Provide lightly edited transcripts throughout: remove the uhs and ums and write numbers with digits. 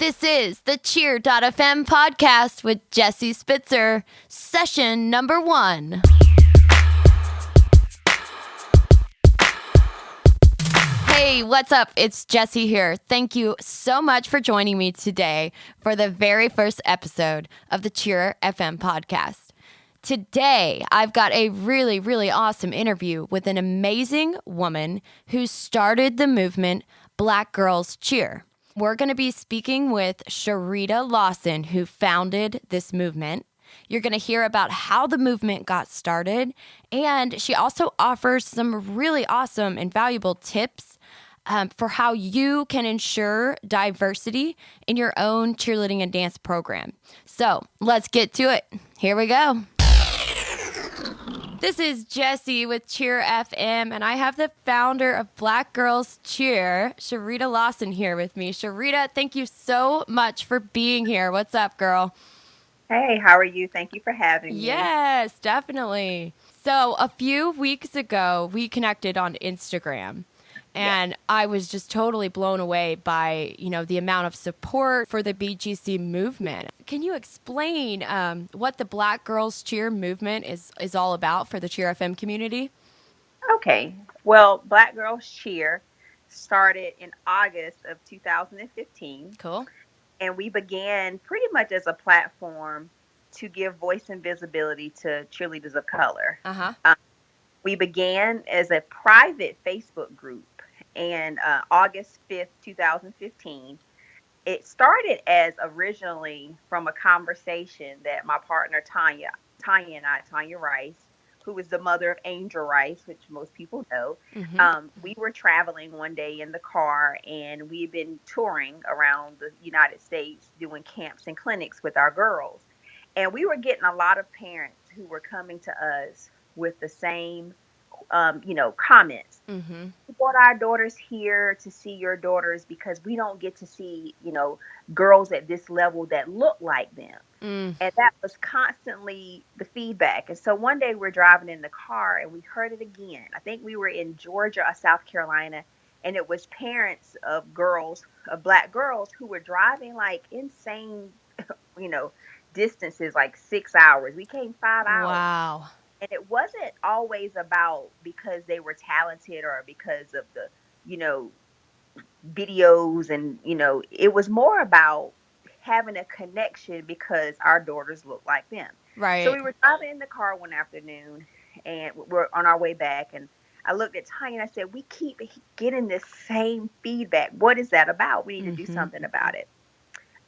This is the Cheer.fm podcast with Jesse Spitzer, session number 1. Hey, what's up? It's Jesse here. Thank you so much for joining me today for the very first episode of the Cheer FM podcast. Today, I've got a really, really awesome interview with an amazing woman who started the movement Black Girls Cheer. We're going to be speaking with Cheerleading Lawson, who founded this movement. You're going to hear about how the movement got started, and she also offers some really awesome and valuable tips for how you can ensure diversity in your own cheerleading and dance program. So let's get to it. Here we go. This is Jessie with Cheer FM, and I have the founder of Black Girls Cheer, Cheerleading Lawson, here with me. Cheerleading, thank you so much for being here. What's up, girl? Hey, how are you? Thank you for having me. Yes, definitely. So a few weeks ago, we connected on Instagram. And I was just totally blown away by, the amount of support for the BGC movement. Can you explain what the Black Girls Cheer movement is all about for the Cheer FM community? Okay. Well, Black Girls Cheer started in August of 2015. Cool. And we began pretty much as a platform to give voice and visibility to cheerleaders of color. Uh-huh. We began as a private Facebook group. And August 5th, 2015, it started as originally from a conversation that my partner Tanya Rice, who is the mother of Angel Rice, which most people know, we were traveling one day in the car, and we've been touring around the United States doing camps and clinics with our girls. And we were getting a lot of parents who were coming to us with the same comments. Mm-hmm. We brought our daughters here to see your daughters because we don't get to see, girls at this level that look like them. Mm. And that was constantly the feedback. And so one day we're driving in the car and we heard it again. I think we were in Georgia or South Carolina, and it was parents of Black girls who were driving like insane, distances, like 6 hours. We came 5 hours. Wow. And it wasn't always about because they were talented or because of the, videos and, it was more about having a connection because our daughters look like them. Right. So we were driving in the car one afternoon and we're on our way back, and I looked at Tanya and I said, we keep getting this same feedback. What is that about? We need to do something about it.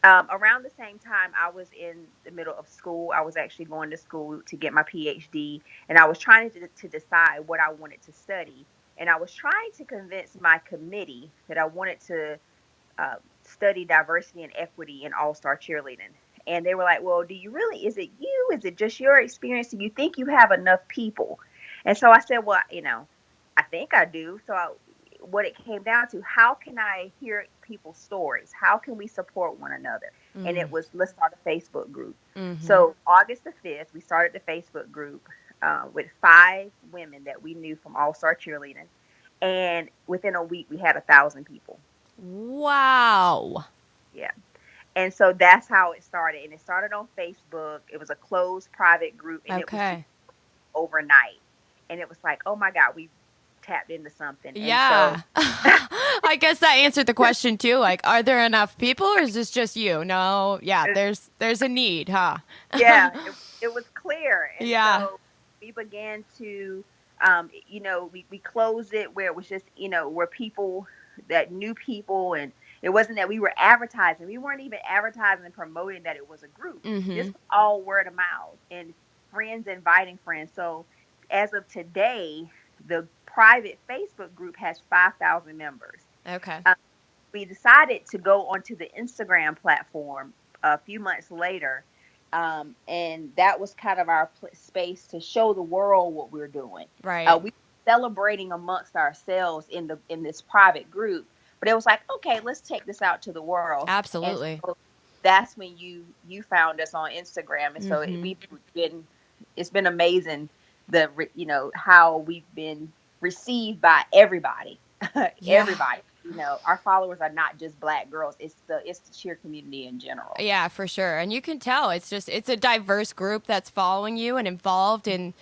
Around the same time, I was in the middle of school. I was actually going to school to get my PhD, and I was trying to decide what I wanted to study. And I was trying to convince my committee that I wanted to study diversity and equity in all-star cheerleading. And they were like, well, is it you? Is it just your experience? Do you think you have enough people? And so I said, well, I think I do. So what it came down to, how can I hear people's stories? How can we support one another? Mm-hmm. And it was, let's start a Facebook group. Mm-hmm. So August the 5th, we started the Facebook group with 5 women that we knew from All-Star Cheerleading. And within a week, we had 1,000 people. Wow. Yeah. And so that's how it started. And it started on Facebook. It was a closed private group. And it was overnight. And it was like, oh my God, we tapped into something. Yeah. And so, I guess that answered the question too. Like, are there enough people or is this just you? No. Yeah. There's a need, huh? Yeah. It was clear. And so we began to, we closed it where it was just, where people that knew people, and it wasn't that we were advertising. We weren't even advertising and promoting that it was a group. Mm-hmm. Just all word of mouth and friends inviting friends. So as of today, the private Facebook group has 5,000 members. Okay. We decided to go onto the Instagram platform a few months later, and that was kind of our space to show the world what we're doing. Right. We were celebrating amongst ourselves in this private group, but it was like, okay, let's take this out to the world. Absolutely. And so that's when you found us on Instagram, and so it's been amazing. How we've been received by everybody. Everybody. our followers are not just Black girls. It's the cheer community in general. Yeah, for sure. And you can tell it's a diverse group that's following you and involved in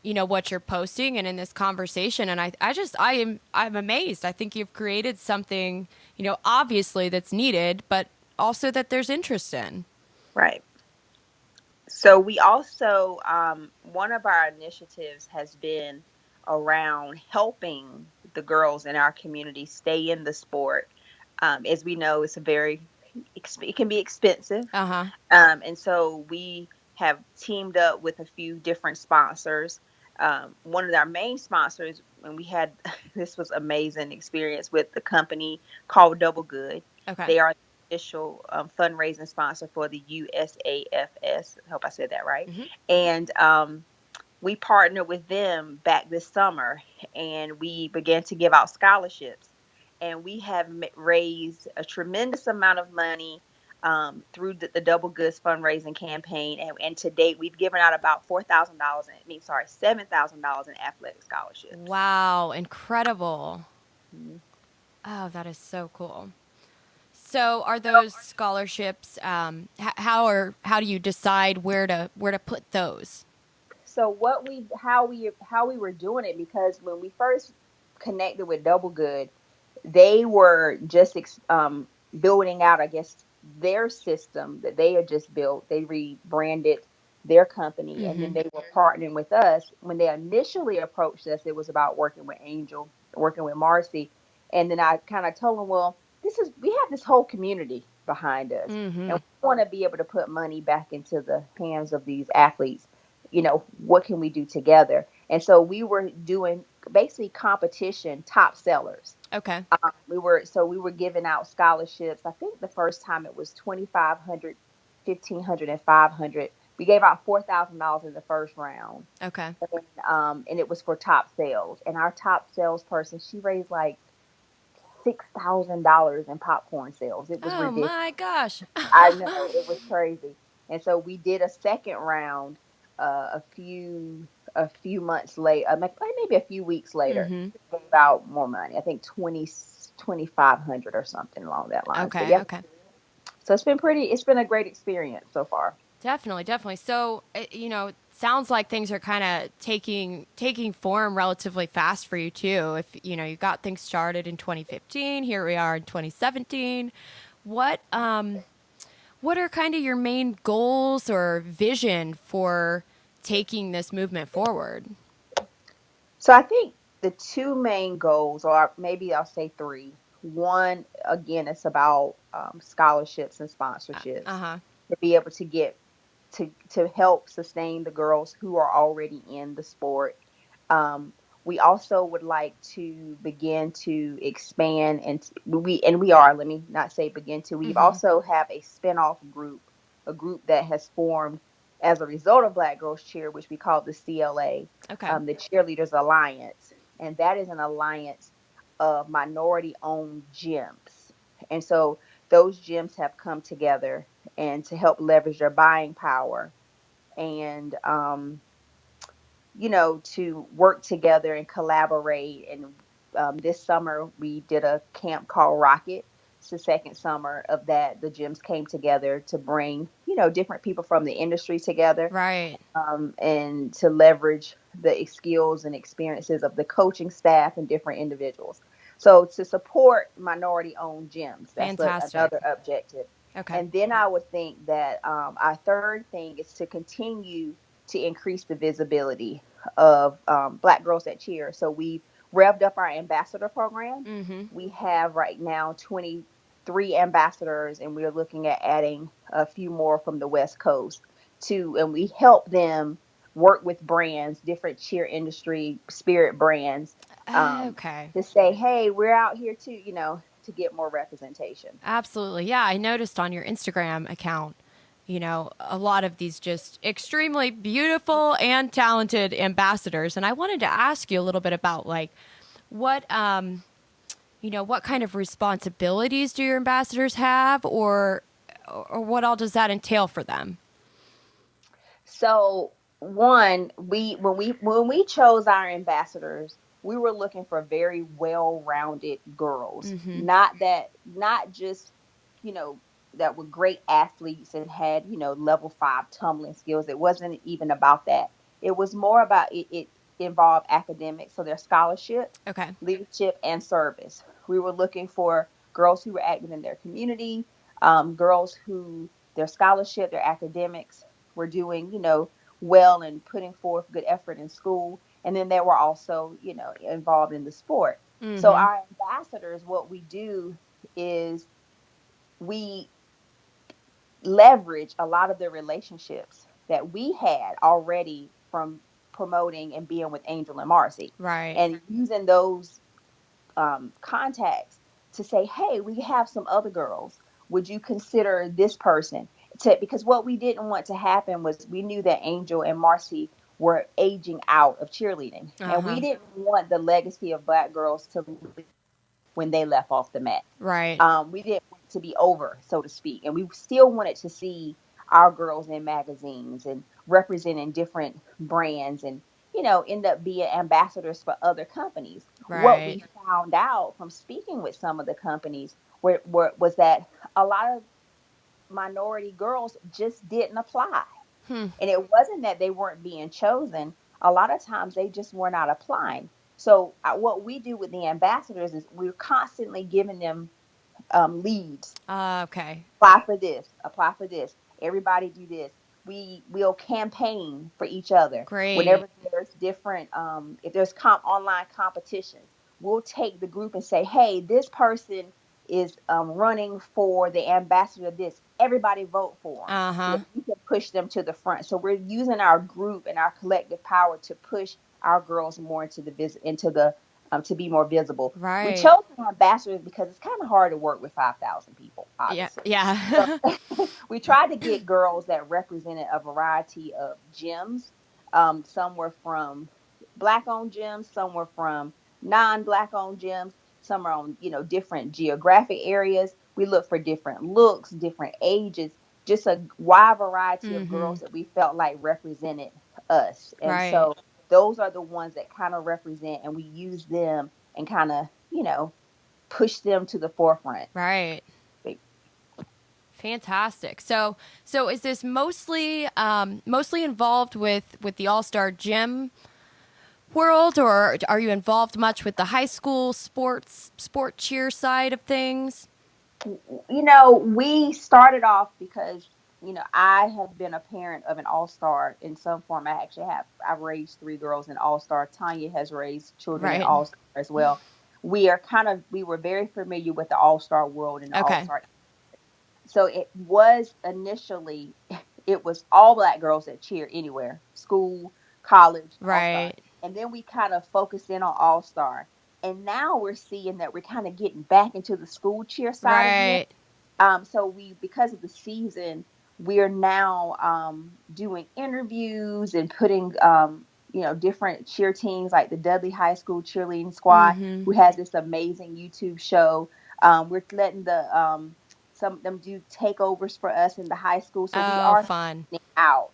what you're posting and in this conversation. And I'm amazed. I think you've created something, obviously that's needed, but also that there's interest in. Right. So we also, one of our initiatives has been around helping the girls in our community stay in the sport. As we know, it can be expensive. Uh-huh. And so we have teamed up with a few different sponsors. One of our main sponsors, and we had this was amazing experience with the company called Double Good. Okay. They are the official fundraising sponsor for the USAFS. I hope I said that right. Mm-hmm. And we partnered with them back this summer, and we began to give out scholarships. And we have raised a tremendous amount of money through the Double Goods fundraising campaign, and to date we've given out about $7,000 in athletic scholarships. Wow, incredible! Mm-hmm. Oh, that is so cool. So, are those scholarships? How do you decide where to put those? So how we were doing it, because when we first connected with Double Good, they were just building out, I guess, their system that they had just built. They rebranded their company, and then they were partnering with us. When they initially approached us, it was about working with Angel, working with Marcy, and then I kind of told them, well, we have this whole community behind us, and we want to be able to put money back into the hands of these athletes. What can we do together? And so we were doing basically competition top sellers. Okay. We were giving out scholarships. I think the first time it was 2,500, 1,500, and 500. We gave out $4,000 in the first round. Okay. And it was for top sales. And our top salesperson, she raised like $6,000 in popcorn sales. It was ridiculous. Oh my gosh! I know, it was crazy. And so we did a second round a few months later, maybe a few weeks later. Gave out more money. I think 2,500 or something along that line. Okay. So, Okay. So it's been a great experience so far. Definitely. So, sounds like things are kind of taking form relatively fast for you too. If you got things started in 2015, here we are in 2017. What are kind of your main goals or vision for taking this movement forward? So I think the two main goals, or maybe I'll say three. One, again, it's about scholarships and sponsorships to be able to get to help sustain the girls who are already in the sport. We also would like to begin to expand, and we are. Let me not say begin to. We also have a spinoff group, a group that has formed as a result of Black Girls Cheer, which we call the CLA, the Cheerleaders Alliance, and that is an alliance of minority-owned gyms, and so those gyms have come together and to help leverage their buying power and to work together and collaborate. And this summer we did a camp called Rocket. It's the second summer of that. The gyms came together to bring, different people from the industry together. Right. And to leverage the skills and experiences of the coaching staff and different individuals. So to support minority-owned gyms, that's another objective. Okay. And then I would think that our third thing is to continue to increase the visibility of Black Girls that Cheer. So we've revved up our ambassador program. We have right now 23 ambassadors, and we're looking at adding a few more from the West Coast too. And we help them work with brands, different cheer industry spirit brands, to say, hey, we're out here too, to get more representation. Absolutely. Yeah, I noticed on your Instagram account, a lot of these just extremely beautiful and talented ambassadors. And I wanted to ask you a little bit about what kind of responsibilities do your ambassadors have, or what all does that entail for them? So one, when we chose our ambassadors, we were looking for very well-rounded girls, Mm-hmm. not just, you know, that were great athletes and had, level 5 tumbling skills. It wasn't even about that. It was more about it involved academics, so their scholarship, Okay. leadership, and service. We were looking for girls who were active in their community, girls who their scholarship, their academics were doing, well and putting forth good effort in school. And then they were also, involved in the sport. So Mm-hmm. our ambassadors, what we do is we leverage a lot of the relationships that we had already from promoting and being with Angel and Marcy, Right. and using those contacts to say, hey, we have some other girls. Would you consider this person? Because what we didn't want to happen was we knew that Angel and Marcy were aging out of cheerleading. And we Uh-huh. didn't want the legacy of Black girls to when they left off the mat. Right. We didn't want it to be over, so to speak. And we still wanted to see our girls in magazines and representing different brands and, end up being ambassadors for other companies. What Right. we found out from speaking with some of the companies was that a lot of minority girls just didn't apply. Hmm. And it wasn't that they weren't being chosen. A lot of times they just were not applying. So what we do with the ambassadors is we're constantly giving them leads. Okay. Apply for this. Apply for this. Everybody do this. We'll campaign for each other. Great. Whenever there's different, if there's online competitions, we'll take the group and say, hey, this person is running for the ambassador of this. Everybody vote for them so Uh-huh. that we can push them to the front. So we're using our group and our collective power to push our girls more into the to be more visible. We Right. chose ambassadors because it's kind of hard to work with 5,000 people, Yeah. obviously. So Yeah. we tried to get girls that represented a variety of gyms. Some were from Black-owned gyms, some were from non-Black-owned gyms, some are on, different geographic areas. We look for different looks, different ages, just a wide variety of Mm-hmm. girls that we felt like represented us. And Right. so those are the ones that kind of represent, and we use them and kind of, push them to the forefront. Right. Fantastic. So is this mostly involved with the All-Star Gym world, or are you involved much with the high school sport cheer side of things? We started off because, I have been a parent of an all-star in some form. I've raised 3 girls in all-star. Tanya has raised children in Right. all-star as well. We were very familiar with the all-star world and the Okay. all-star. So it was all Black girls that cheer anywhere, school, college, all-star. Right. And then we kind of focused in on all-star. And now we're seeing that we're kind of getting back into the school cheer side again. Right. So because of the season, we're now doing interviews and putting, different cheer teams like the Dudley High School cheerleading squad, Mm-hmm. who has this amazing YouTube show. We're letting some of them do takeovers for us in the high school, so we Oh, are fun. standing out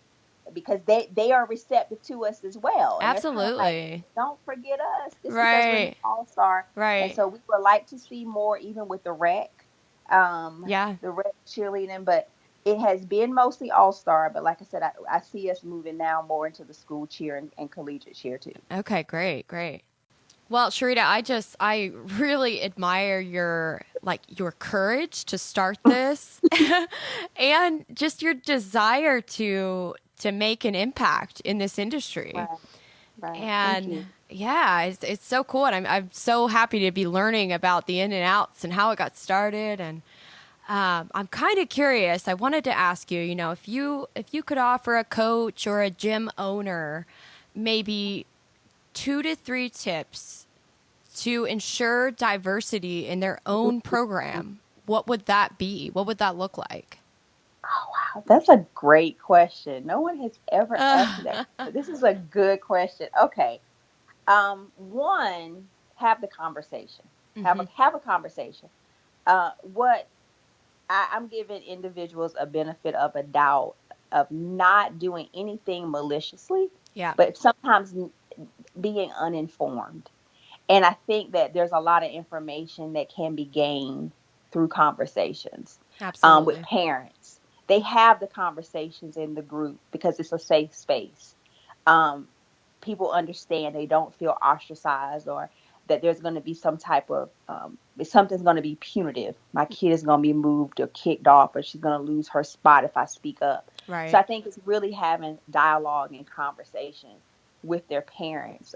because they are receptive to us as well, and they're kind of like, Absolutely. don't forget us. This because we're an Right. all-star. And Right. so we would like to see more, even with the rec, Yeah. the rec cheerleading, but it has been mostly all-star. But like I said, I see us moving now more into the school cheer and collegiate cheer too. Okay, great, great. Well, Sharita, I really admire your courage to start this and just your desire to make an impact in this industry. Right, right. Thank And you. yeah, it's so cool, and I'm so happy to be learning about the in and outs and how it got started. And I'm kind of curious. I wanted to ask you, if you could offer a coach or a gym owner maybe 2 to 3 tips to ensure diversity in their own program, what would that be? What would that look like? Oh, wow. That's a great question. No one has ever asked me that. Uh, This is a good question. Okay. One, have the conversation. Have hmm. a conversation. What I'm giving individuals a benefit of a doubt of not doing anything maliciously, Yeah. but sometimes being uninformed. And I think that there's a lot of information that can be gained through conversations with Absolutely. parents. They have the conversations in the group because it's a safe space. Um, People understand, they don't feel ostracized, or that there's going to be some type of something's going to be punitive. My kid is going to be moved or kicked off, or she's going to lose her spot if I speak up. So Right. I think it's really having dialogue and conversation with their parents.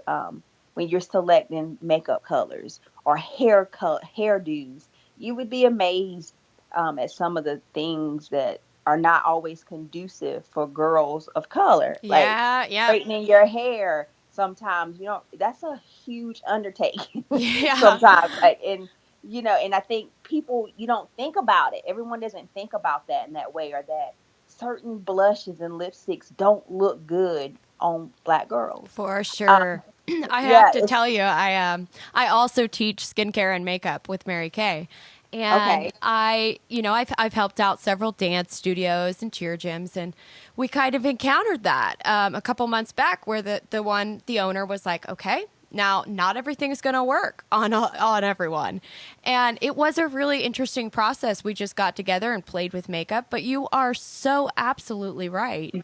When you're selecting makeup colors or hairdos, you would be amazed at some of the things that are not always conducive for girls of color, like Yeah. Yep. straightening your hair. Sometimes, that's a huge undertaking. Yeah. Sometimes, and I think people, you don't think about it. Everyone doesn't think about that in that way, or that certain blushes and lipsticks don't look good on Black girls. For Um, sure. I have yeah, to it's tell you, I also teach skincare and makeup with Mary Kay. And okay. I've helped out several dance studios and cheer gyms, and we kind of encountered that a couple months back, where the owner was like, "Okay, now not everything's going to work on everyone," and it was a really interesting process. We just got together and played with makeup, but you are so absolutely right.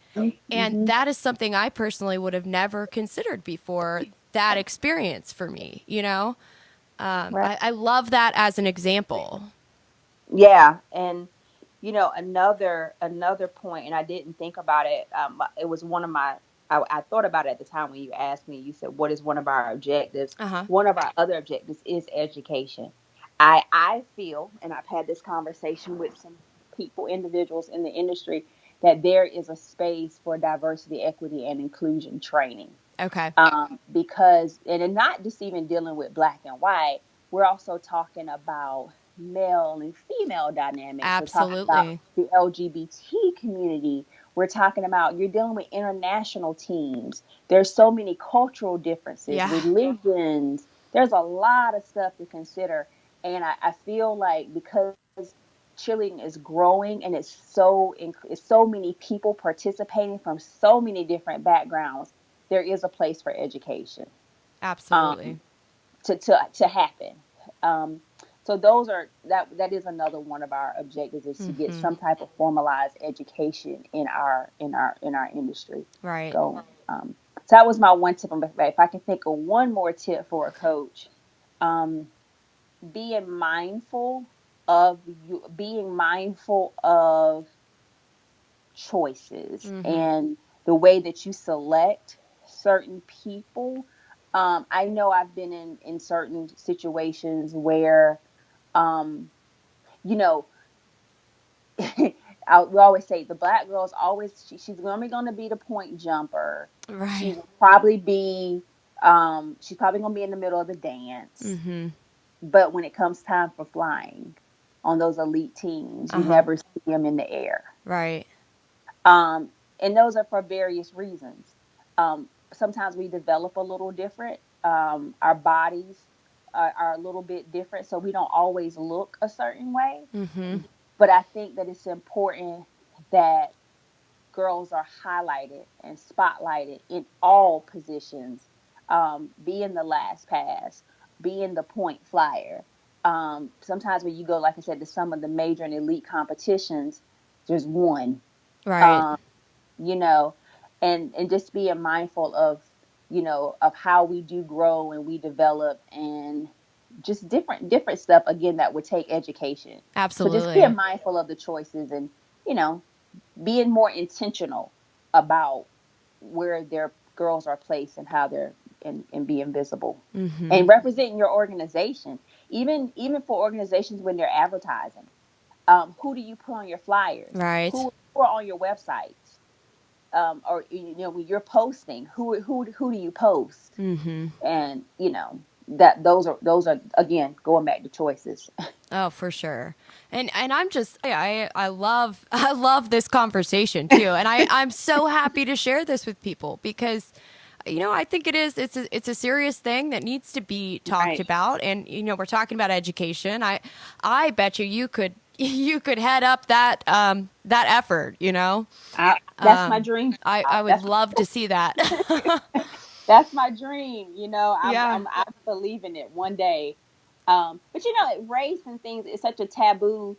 And Mm-hmm. that is something I personally would have never considered before that experience for me, you know? Right. I love that as an example. Yeah, and another point, and I didn't think about it. It was one of my. I thought about it at the time when you asked me. You said, "What is one of our objectives?" Uh huh. One of our other objectives is education. I feel, and I've had this conversation with some people, individuals in the industry, that there is a space for diversity, equity, and inclusion training. Okay. Because, and it's not just even dealing with Black and white, we're also talking about male and female dynamics. We're talking about Absolutely. the LGBT community. We're talking about, you're dealing with international teams. There's so many cultural differences, Yeah. religions. There's a lot of stuff to consider. And I feel like, because cheerleading is growing, and it's so many people participating from so many different backgrounds, there is a place for education Absolutely. um, to happen. Um, so that is another one of our objectives, is to get Mm-hmm. some type of formalized education in our industry. Right. So so that was my one tip. But if I can think of one more tip for a coach, um, being mindful of choices Mm-hmm. and the way that you select certain people. I know I've been in certain situations where, um, you know, we always say the Black girl's always, she's only going to be the point jumper. She Right. will probably be, she's probably going to be in the middle of the dance. Mm-hmm. But when it comes time for flying on those elite teams, Uh you huh. never see them in the air. Right. Um, and those are for various reasons. Sometimes we develop a little different. Our bodies are a little bit different, so we don't always look a certain way. Mm-hmm. But I think that it's important that girls are highlighted and spotlighted in all positions. Being the last pass, being the point flyer. Sometimes when you go, like I said, to some of the major and elite competitions, there's one. Right. Um, you know, and just being mindful of, of how we do grow and we develop, and just different stuff, again, that would take education. So just being Absolutely. mindful of the choices, and you know being more intentional about where their girls are placed and how they're, and being visible Mm-hmm. and representing your organization, even for organizations when they're advertising. Who do you put on your flyers? Right. Who are on your websites? Or when you're posting, who do you post? Mm-hmm. And that those are again going back to choices. Oh, for sure. And I'm just I love I love this conversation too. And I'm so happy to share this with people because I think it's a serious thing that needs to be talked Right. about. And we're talking about education. I bet you could you could head up that effort. That's my dream I job. would That's love to see that. That's my dream. You know, Yeah, I believe in it one day. But you know, race and things is such a taboo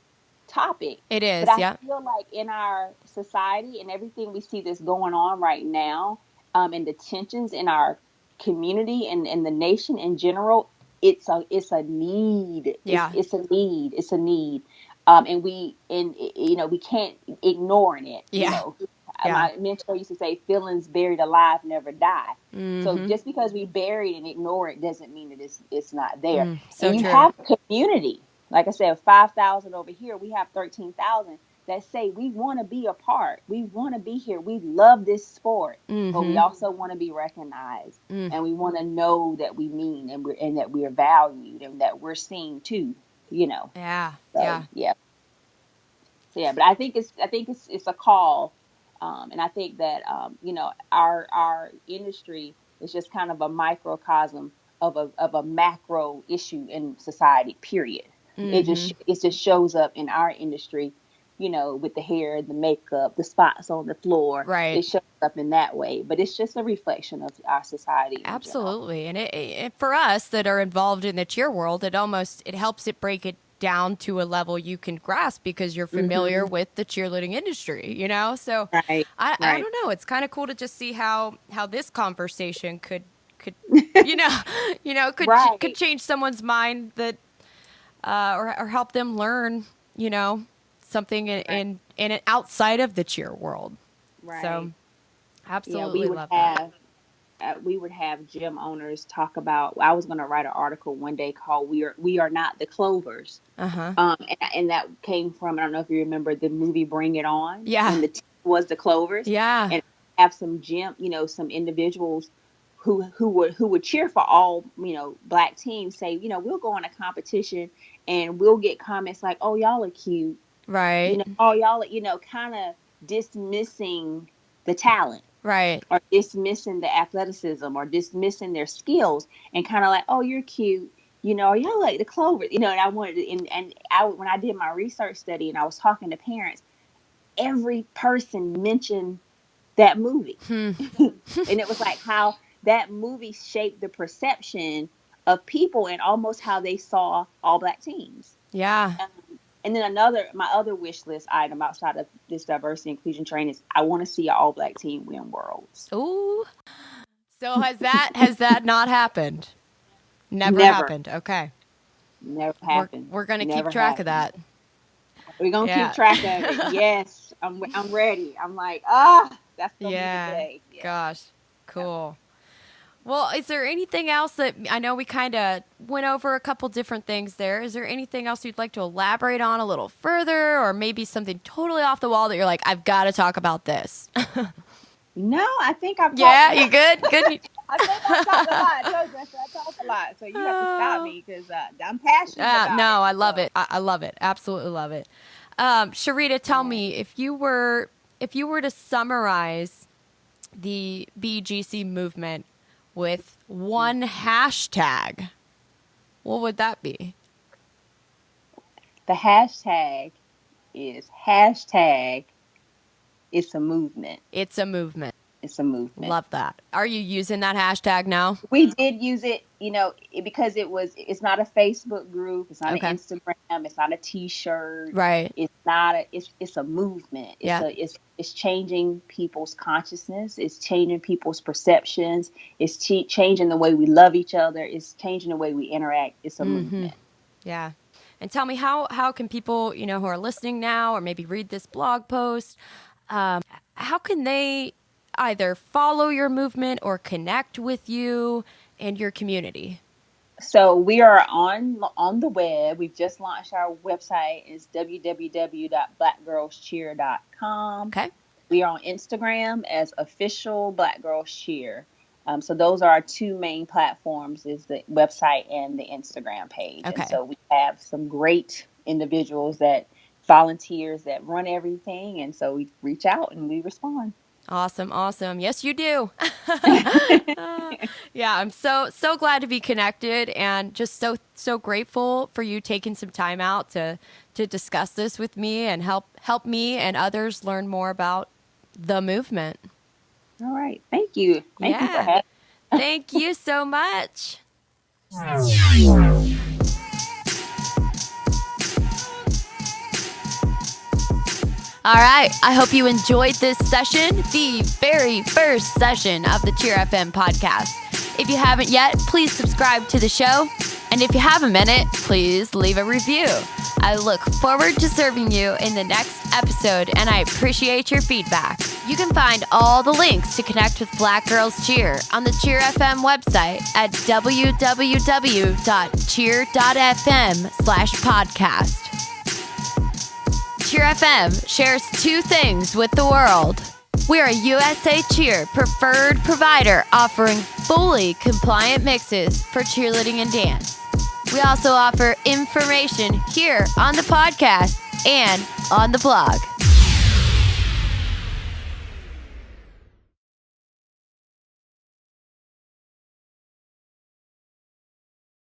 topic. it But is. I Yeah. feel like in our society and everything we see that's going on right now, and the tensions in our community and the nation in general, it's a need. Yeah. It's a need. It's a need. And you know, we can't ignoring it. You Yeah. know, Yeah. my mentor used to say, "Feelings buried alive never die." So Mm-hmm. just because we bury it and ignore it doesn't mean that it's not there. So And you true. have a community. Like I said, 5,000 over here. We have 13,000 that say we want to be a part. We want to be here. We love this sport, but we Mm-hmm. also want to be recognized, and we want to know that we mean and that we're valued and that we're seen too. You know. Yeah. So Yeah. yeah. So yeah, but I think it's a call, and I think that you know, our industry is just kind of a microcosm of a macro issue in society. Period. Mm-hmm. It just shows up in our industry, you know, with the hair, the makeup, the spots on the floor. Right. It shows up in that way, but it's just a reflection of our society in general. Absolutely. And it for us that are involved in the cheer world, it helps it break it down to a level you can grasp because you're familiar Hmm. with the cheerleading industry, you know? So Right. I Right. don't know. It's kind of cool to just see how this conversation could you know, could Right. change someone's mind that or help them learn, something Right. in it outside of the cheer world. Right. So Yeah, absolutely love that. we would have gym owners talk about. I was going to write an article one day called "We Are Not the Clovers," Uh-huh. and that came from, I don't know if you remember the movie Bring It On, Yeah. when the team was the Clovers, Yeah. and have some gym, you know, some individuals who would cheer for all, you know, black teams, say, you know, we'll go on a competition and we'll get comments like, "Oh, y'all are cute," you Right. know, "Oh, y'all are," you know, kind of dismissing the talent Right. or dismissing the athleticism or dismissing their skills, and kind of like, "Oh, you're cute, you know, y'all like the Clover," you know. And I wanted to, and I, when I did my research study and I was talking to parents, every person mentioned that movie. Hmm. And it was like how that movie shaped the perception of people and almost how they saw all black teams. Yeah. And then my other wish list item outside of this diversity inclusion training is I want to see an all black team win worlds. Ooh. So has that not happened? Never Never. happened. Okay. Never We're happened. we're gonna keep Never track of happened. that. We're gonna keep Yeah. track of it. Yes, I'm ready. I'm like, that's gonna be the Yeah. day. Yeah. Gosh. Yeah. Cool. Well, is there anything else that I know we kind of went over a couple different things there? Is there anything else you'd like to elaborate on a little further, or maybe something totally off the wall that you're like, I've got to talk about this? No, I think I've talked. Yeah, you good? Good. I think I've talked a lot. I told you, I talk a lot, so you have to stop Oh. me because I'm passionate about it. No, I love So. it. I love it. Absolutely love it. Sharita, tell Yeah. me if you were to summarize the BGC movement with one hashtag, what would that be? The hashtag is hashtag. It's a movement. It's a movement. It's a movement. Love that. Are you using that hashtag now? We did use it, you know, because it's not a Facebook group, it's not Okay. an Instagram, it's not a T-shirt, Right. it's a movement. Yeah. It's changing people's consciousness, it's changing people's perceptions, it's changing the way we love each other, it's changing the way we interact. It's a movement. Yeah. And tell me how can people, who are listening now or maybe read this blog post, how can they either follow your movement or connect with you and your community? So we are on the web. We've just launched our website. It's www.blackgirlscheer.com. Okay. We are on Instagram as official Black Girls Cheer. So those are our two main platforms: is the website and the Instagram page. Okay. And so we have some great individuals volunteers that run everything, and so we reach out and we respond. Awesome. Yes, you do. Yeah, I'm so glad to be connected and just so grateful for you taking some time out to discuss this with me and help me and others learn more about the movement. All right. Thank you. Thank you for having me. Thank you so much. All right, I hope you enjoyed this session, the very first session of the Cheer FM podcast. If you haven't yet, please subscribe to the show. And if you have a minute, please leave a review. I look forward to serving you in the next episode, and I appreciate your feedback. You can find all the links to connect with Black Girls Cheer on the Cheer FM website at www.cheer.fm/podcast. Cheer FM shares two things with the world. We're a USA Cheer preferred provider offering fully compliant mixes for cheerleading and dance. We also offer information here on the podcast and on the blog.